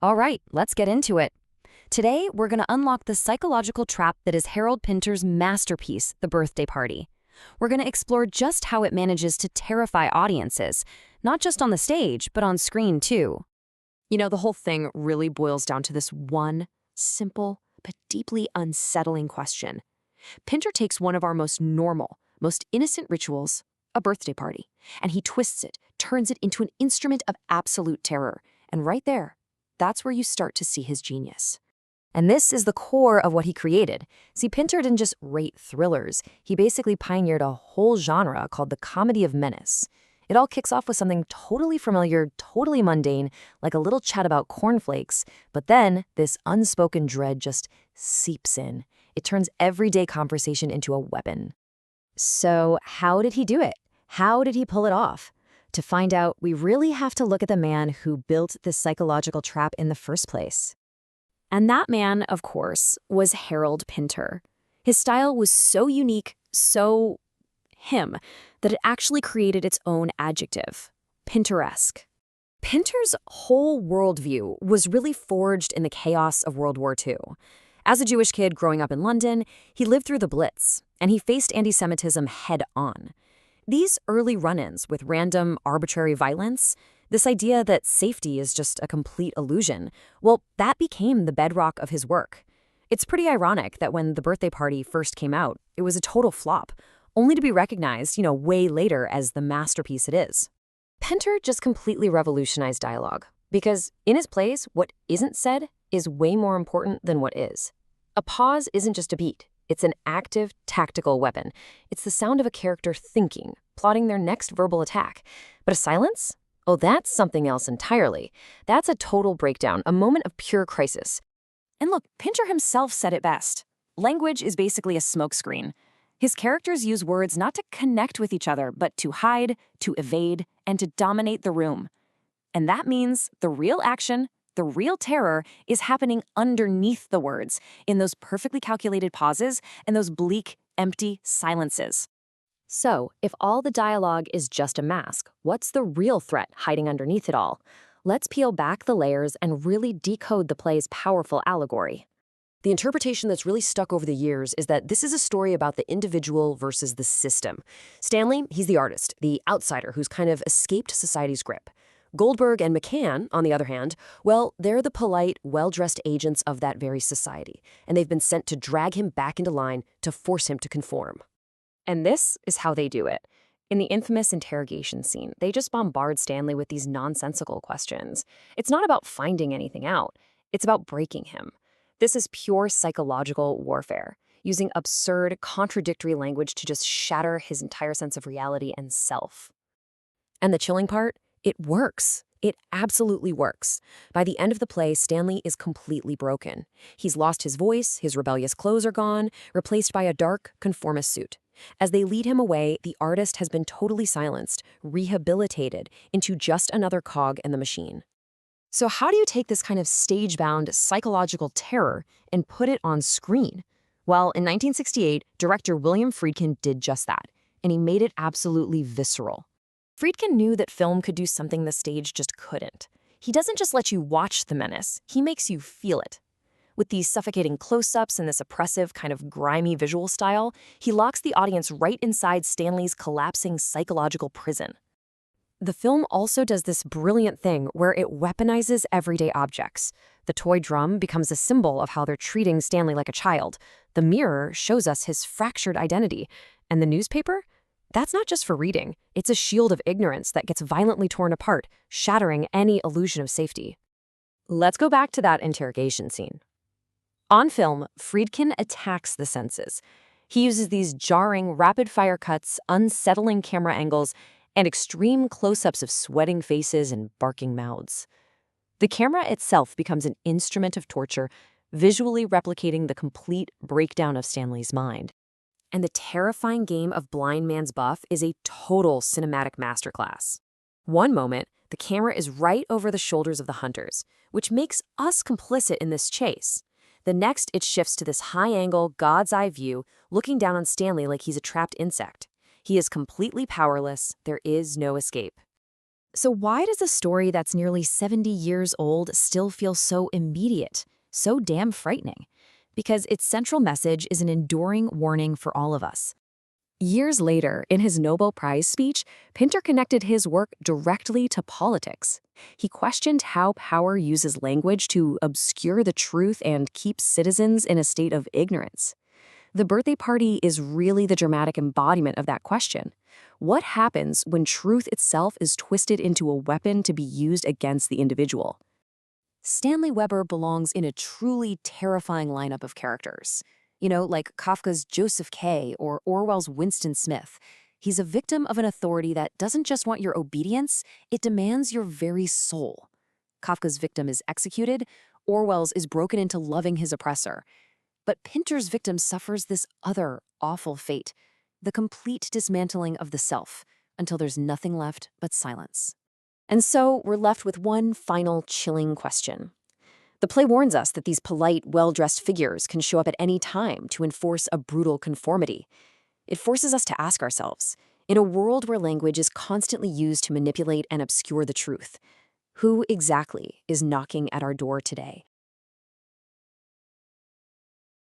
All right, let's get into it. Today, we're going to unlock the psychological trap that is Harold Pinter's masterpiece, The Birthday Party. We're going to explore just how it manages to terrify audiences, not just on the stage, but on screen too. The whole thing really boils down to this one simple but deeply unsettling question. Pinter takes one of our most normal, most innocent rituals, a birthday party, and he twists it, turns it into an instrument of absolute terror. And right there, that's where you start to see his genius. And this is the core of what he created. See, Pinter didn't just rate thrillers. He basically pioneered a whole genre called the Comedy of Menace. It all kicks off with something totally familiar, totally mundane, like a little chat about cornflakes. But then this unspoken dread just seeps in. It turns everyday conversation into a weapon. So how did he do it? How did he pull it off? To find out, we really have to look at the man who built this psychological trap in the first place. And that man, of course, was Harold Pinter. His style was so unique, so him, that it actually created its own adjective, Pinteresque. Pinter's whole worldview was really forged in the chaos of World War II. As a Jewish kid growing up in London, he lived through the Blitz, and he faced anti-Semitism head-on. These early run-ins with random, arbitrary violence, this idea that safety is just a complete illusion, well, that became the bedrock of his work. It's pretty ironic that when The Birthday Party first came out, it was a total flop, only to be recognized, way later as the masterpiece it is. Pinter just completely revolutionized dialogue, because in his plays, what isn't said is way more important than what is. A pause isn't just a beat. It's an active, tactical weapon. It's the sound of a character thinking, plotting their next verbal attack. But a silence? Oh, that's something else entirely. That's a total breakdown, a moment of pure crisis. And look, Pinter himself said it best. Language is basically a smokescreen. His characters use words not to connect with each other, but to hide, to evade, and to dominate the room. And that means the real action, the real terror, is happening underneath the words, in those perfectly calculated pauses and those bleak, empty silences. So, if all the dialogue is just a mask, what's the real threat hiding underneath it all? Let's peel back the layers and really decode the play's powerful allegory. The interpretation that's really stuck over the years is that this is a story about the individual versus the system. Stanley, he's the artist, the outsider who's kind of escaped society's grip. Goldberg and McCann, on the other hand, well, they're the polite, well-dressed agents of that very society, and they've been sent to drag him back into line to force him to conform. And this is how they do it. In the infamous interrogation scene, they just bombard Stanley with these nonsensical questions. It's not about finding anything out. It's about breaking him. This is pure psychological warfare, using absurd, contradictory language to just shatter his entire sense of reality and self. And the chilling part? It works. It absolutely works. By the end of the play, Stanley is completely broken. He's lost his voice, his rebellious clothes are gone, replaced by a dark, conformist suit. As they lead him away, the artist has been totally silenced, rehabilitated into just another cog in the machine. So how do you take this kind of stage-bound psychological terror and put it on screen? Well, in 1968, director William Friedkin did just that, and he made it absolutely visceral. Friedkin knew that film could do something the stage just couldn't. He doesn't just let you watch the menace, he makes you feel it. With these suffocating close-ups and this oppressive, kind of grimy visual style, he locks the audience right inside Stanley's collapsing psychological prison. The film also does this brilliant thing where it weaponizes everyday objects. The toy drum becomes a symbol of how they're treating Stanley like a child. The mirror shows us his fractured identity. And the newspaper? That's not just for reading. It's a shield of ignorance that gets violently torn apart, shattering any illusion of safety. Let's go back to that interrogation scene. On film, Friedkin attacks the senses. He uses these jarring, rapid-fire cuts, unsettling camera angles, and extreme close-ups of sweating faces and barking mouths. The camera itself becomes an instrument of torture, visually replicating the complete breakdown of Stanley's mind. And the terrifying game of blind man's buff is a total cinematic masterclass. One moment, the camera is right over the shoulders of the hunters, which makes us complicit in this chase. The next, it shifts to this high-angle, God's-eye view, looking down on Stanley like he's a trapped insect. He is completely powerless. There is no escape. So why does a story that's nearly 70 years old still feel so immediate, so damn frightening? Because its central message is an enduring warning for all of us. Years later, in his Nobel Prize speech, Pinter connected his work directly to politics. He questioned how power uses language to obscure the truth and keep citizens in a state of ignorance. The birthday party is really the dramatic embodiment of that question. What happens when truth itself is twisted into a weapon to be used against the individual? Stanley Weber belongs in a truly terrifying lineup of characters. Like Kafka's Joseph K. or Orwell's Winston Smith. He's a victim of an authority that doesn't just want your obedience, it demands your very soul. Kafka's victim is executed, Orwell's is broken into loving his oppressor. But Pinter's victim suffers this other awful fate, the complete dismantling of the self, until there's nothing left but silence. And so we're left with one final chilling question. The play warns us that these polite, well-dressed figures can show up at any time to enforce a brutal conformity. It forces us to ask ourselves, in a world where language is constantly used to manipulate and obscure the truth, who exactly is knocking at our door today?